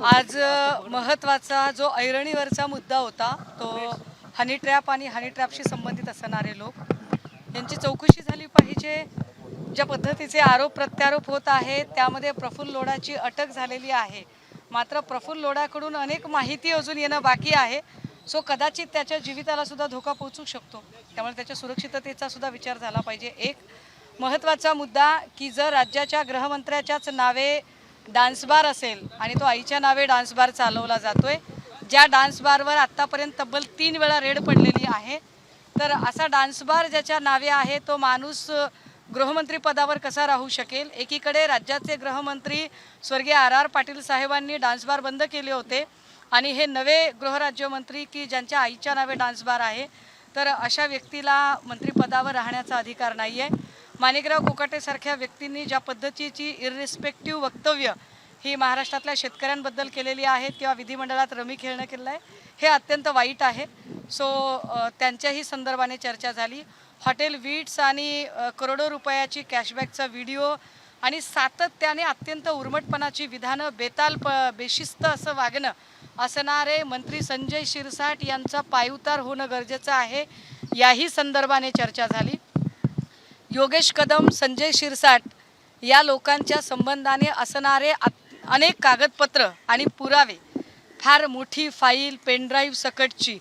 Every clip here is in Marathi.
आज महत्त्वाचा जो ऐरणीवरचा मुद्दा होता तो हनी ट्रॅप आणि हनी ट्रॅपशी संबंधित असणारे लोक यांची चौकशी झाली पाहिजे। ज्या पद्धतीचे आरोप प्रत्यारोप होत आहेत त्यामध्ये प्रफुल्ल लोढाची अटक झालेली आहे, मात्र प्रफुल्ल लोढाकडून अनेक माहिती अजून येणं बाकी आहे। सो कदाचित त्याच्या जीविताला सुद्धा धोका पोहोचू शकतो, त्यामुळे त्याच्या सुरक्षिततेचा सुद्धा विचार झाला पाहिजे। एक महत्त्वाचा मुद्दा की जर राज्याच्या गृहमंत्र्याच्याच नावे डान्स बार असेल आणि तो आईच्या नावे डान्स बार चालवला जातोय, ज्या डान्स बारवर आत्तापर्यंत तब्बल 3 वेळा रेड पडलेली आहे, तर असा डान्स बार ज्याच्या नावे आहे तो माणूस गृहमंत्री पदावर कसा राहू शकेल। एकीकडे राज्याचे गृहमंत्री स्वर्गीय RR पाटील साहेबांनी डान्स बार बंद केले होते आणि हे नवे गृहराज्यमंत्री की ज्यांच्या आईच्या नावे डान्स बार आहे, तर अशा व्यक्तीला मंत्रिपदावर राहण्याचा अधिकार नाही आहे। माणिकराव कोकाटे सारख्या व्यक्तींनी ज्या पद्धतीची इररिस्पेक्टिव्ह वक्तव्य ही महाराष्ट्रातल्या शेतकऱ्यांबद्दल केलेली आहेत किंवा विधिमंडळात रमी खेळणं केलं आहे, हे अत्यंत वाईट आहे। सो त्यांच्याही संदर्भाने चर्चा झाली। हॉटेल विट्स आणि करोडो रुपयाची कॅशबॅकचा व्हिडिओ आणि सातत्याने अत्यंत उर्मटपणाची विधानं, बेशिस्त असं वागणं असणारे मंत्री संजय शिरसाट यांचा पायउतार होणं गरजेचं आहे, याही संदर्भाने चर्चा झाली। योगेश कदम, संजय शिरसाट या लोकांच्या संबंधाने असणारे अनेक कागदपत्र आणि पुरावे, फार मोठी फाईल, पेनड्राईव्ह सकटची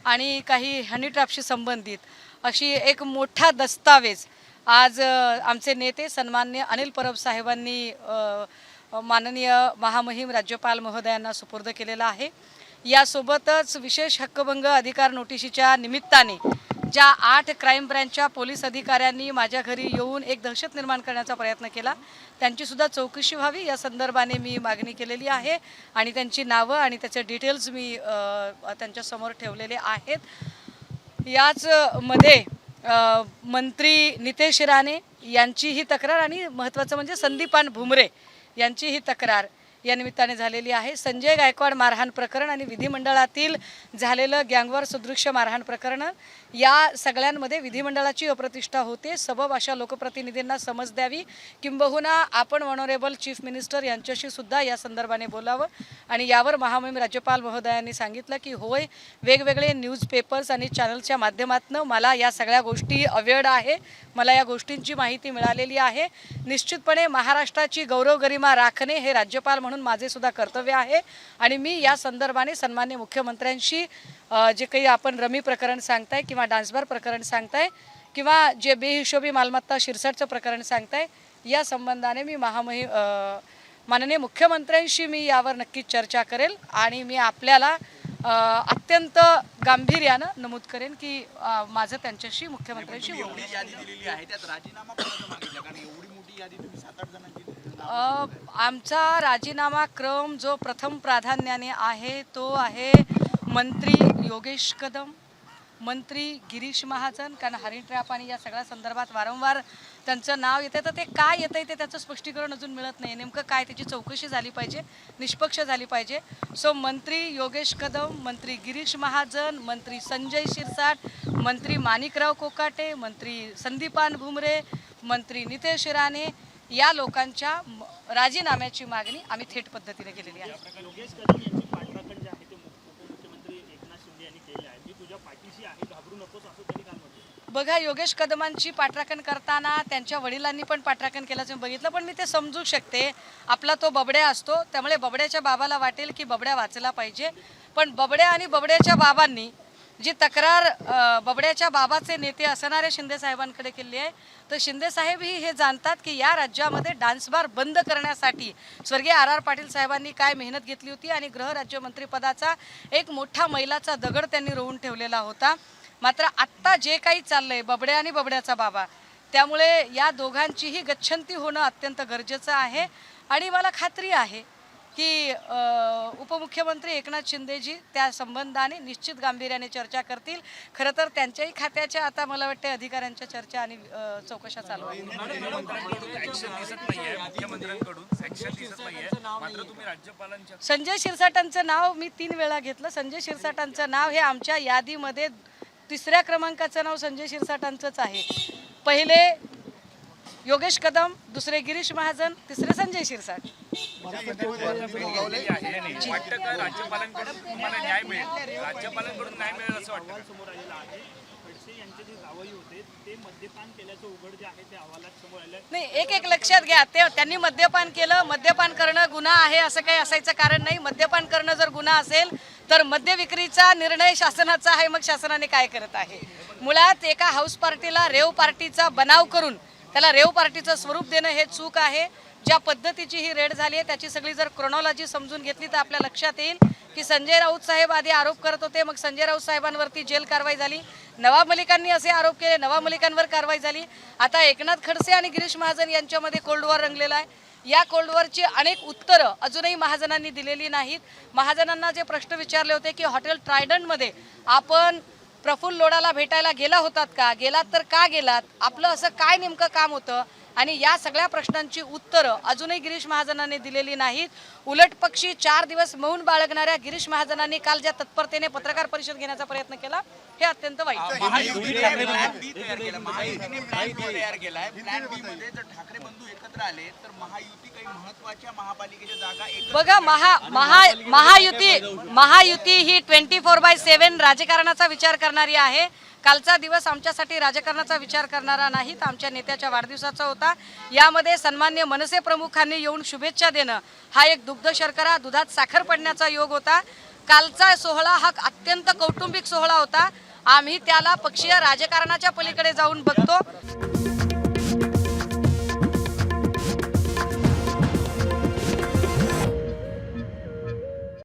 आणि काही हनी ट्रॅपशी संबंधित अशी एक मोठा दस्तावेज आज आमचे नेते सन्माननीय अनिल परब साहेबांनी माननीय महामहिम राज्यपाल महोदयांना सुपूर्द केलेला आहे। यासोबतच विशेष हक्कभंग अधिकार नोटिशीच्या निमित्ताने ज्या 8 क्राईम ब्रँचच्या पोलीस अधिकाऱ्यांनी माझ्या घरी येऊन एक दहशत निर्माण करण्याचा प्रयत्न केला, त्यांचीसुद्धा चौकशी व्हावी या संदर्भाने मी मागणी केलेली आहे आणि त्यांची नावं आणि त्याचे डिटेल्स मी त्यांच्यासमोर ठेवलेले आहेत। याच मध्ये मंत्री नितेश राणे यांचीही तक्रार आणि महत्त्वाचं म्हणजे संदीपान भुमरे यांचीही तक्रार या निमित्ताने झालेली आहे। संजय गायकवाड मारहाण प्रकरण आणि विधिमंडळातील झालेलं गँगवॉर सदृश्य मारहाण प्रकरण या सगळ्यांमध्ये विधिमंडळाची अप्रतिष्ठा होते। सबब अशा लोकप्रतिनिधींना समज द्यावी, किंबहुना आपण ऑनरेबल चीफ मिनिस्टर यांच्याशी सुद्धा या संदर्भाने बोलावं आणि यावर महामहिम राज्यपाल महोदयांनी सांगितलं की होय, वेगवेगळे न्यूजपेपर्स आणि चॅनलच्या माध्यमातून मला या सगळ्या गोष्टी अवेअर्ड आहे, मला या गोष्टींची माहिती मिळालेली आहे। निश्चितपणे महाराष्ट्राची गौरव गरिमा राखणे हे राज्यपाल म्हणून माझे सुद्धा कर्तव्य आहे आणि मी या संदर्भाने सन्माननीय मुख्यमंत्र्यांशी जे काही आपण रमी प्रकरण सांगताय किंवा डान्सबार प्रकरण सांगताय किंवा जे बेहिशोबी मालमत्ता शिरसाटचं प्रकरण सांगताय, या संबंधाने मी माननीय मुख्यमंत्र्यांशी मी यावर नक्कीच चर्चा करेल आणि मी आपल्याला अत्यंत गांभीर्यानं नमूद करेन की माझं त्यांच्याशी मुख्यमंत्र्यांशी आमचा राजीनामा क्रम जो प्रथम प्राधान्याने आहे तो आहे मंत्री योगेश कदम, मंत्री गिरीश महाजन, कारण हनी ट्रॅप आणि या सगळ्या संदर्भात वारंवार त्यांचं नाव येतं, तर ते काय येतं ते त्याचं स्पष्टीकरण अजून मिळत नाही। नेमकं काय त्याची चौकशी झाली पाहिजे, निष्पक्ष झाली पाहिजे। सो मंत्री योगेश कदम, मंत्री गिरीश महाजन, मंत्री संजय शिरसाट, मंत्री माणिकराव कोकाटे, मंत्री संदीपान भुमरे, मंत्री नितेश राणे या लोकांच्या राजीनाम्याची मागणी आम्ही थेट पद्धतीने केलेली आहे। बघा, योगेश कदमांची पाठराखण करताना त्यांच्या वडिलांनी पण पाठराखण केल्याचं बघितलं, पण मी ते समजू शकते। आपला तो बबड्या असतो, त्यामुळे बबड्याच्या बाबाला वाटेल की बबड्या वाचला पाहिजे, पण बबड्या आणि बबड्याच्या बाबांनी जी तक्रार बबड्याच्या बाबाचे नेते असणारे शिंदे साहेबांकडे केली आहे, तर शिंदे साहेबही हे जाणतात की या राज्यामध्ये डान्स बार बंद करण्यासाठी स्वर्गीय RR पाटील साहेबांनी काय मेहनत घेतली होती आणि गृहराज्यमंत्रीपदाचा एक मोठा मैलाचा दगड त्यांनी रोवून ठेवलेला होता। मात्र आत्ता जे काही चाललंय बबड्या आणि बबड्याचा बाबा, त्यामुळे या दोघांचीही गच्छंती होणं अत्यंत गरजेचं आहे आणि मला खात्री आहे की उपमुख्यमंत्री एकनाथ शिंदेजी त्या संबंधाने निश्चित गांभीर्याने चर्चा करतील। खरं तर त्यांच्याही खात्याच्या आता मला वाटते अधिकाऱ्यांच्या चर्चा आणि चौकशा चालू आहेत। संजय शिरसाटांचं नाव मी 3 वेळा घेतलं। संजय शिरसाटांचं नाव हे आमच्या यादीमध्ये 3ऱ्या क्रमांकाचं नाव संजय शिरसाटांचंच आहे। पहिले योगेश कदम, दुसरे गिरीश महाजन, तिसरे संजय शिरसाट. वाटतं का राज्यपालांकडून तुम्हाला न्याय मिळेल? राज्यपालांकडून न्याय मिळेल असं वाटतं का? समोर आलेला आहे. खडसे यांचे जे जावई होते ते मद्यपान केल्याचं उघड जे आहे ते अहवालात समोर आलं. नाही, एक लक्षात घ्या, त्यांनी मद्यपान केलं. मद्यपान करणं गुन्हा आहे असं काही असायचं कारण नाही. मद्यपान करणं जर गुन्हा असेल तर मद्य विक्रीचा निर्णय शासनाचा आहे. मग शासनाने काय करत आहे? मुळात एका हाऊस पार्टीला रेव पार्टीचा बनाव करून त्याला रेव पार्टीचं स्वरूप देणं हे चूक आहे. ज्या पद्धतीची ही रेड झाली आहे त्याची सगळी जर क्रोनॉलॉजी समजून घेतली तर आपल्या लक्षात येईल की संजय राऊत साहेब आधी आरोप करत होते, मग संजय राऊत साहेबांवरती जेल कारवाई झाली. नवाब मलिकांनी असे आरोप केले, नवाब मलिकांवर कारवाई झाली. आता एकनाथ खडसे आणि गिरीश महाजन यांच्यामध्ये कोल्ड वॉर रंगलेला आहे. या कोल्ड वॉरची अनेक उत्तरं अजूनही महाजनांनी दिलेली नाहीत. महाजनांना जे प्रश्न विचारले होते की हॉटेल ट्रायडंटमध्ये आपण प्रफुल्ल लोढाला भेटायला गेला होतात का, गेलात तर का गेलात, आपलं असं काय नेमकं काम होतं, आणि या सगळ्या प्रश्नांची उत्तरं अजूनही गिरीश महाजनांनी दिलेली नाहीत. उलट पक्षी 4 दिवस मौन बाळगणाऱ्या गिरीश महाजनांनी काल ज्या तत्परतेने पत्रकार परिषद घेण्याचा प्रयत्न केला हे अत्यंत वाईट आहे. महायुतीने प्लॅन बी तयार केलाय. प्लॅन बी मध्ये जर ठाकरे बंधू एकत्र आले तर महायुती काही महत्त्वाच्या महापालिकेच्या जागा एकत्र बघा, महायुती ही 24/7 राजकारणाचा विचार करणारी आहे. कालचा दिवस आमच्यासाठी राजकारणाचा विचार करणारा नाही, तर आमच्या नेत्याच्या वाढदिवसाचा होता. यामध्ये सन्मान्य मनसे प्रमुखांनी येऊन शुभेच्छा देणं हा एक दुग्ध शर्करा दुधात साखर पडण्याचा योग होता. कालचा सोहळा हा अत्यंत कौटुंबिक सोहळा होता. आम्ही त्याला पक्षीय राजकारणाच्या पलीकडे जाऊन बघतो.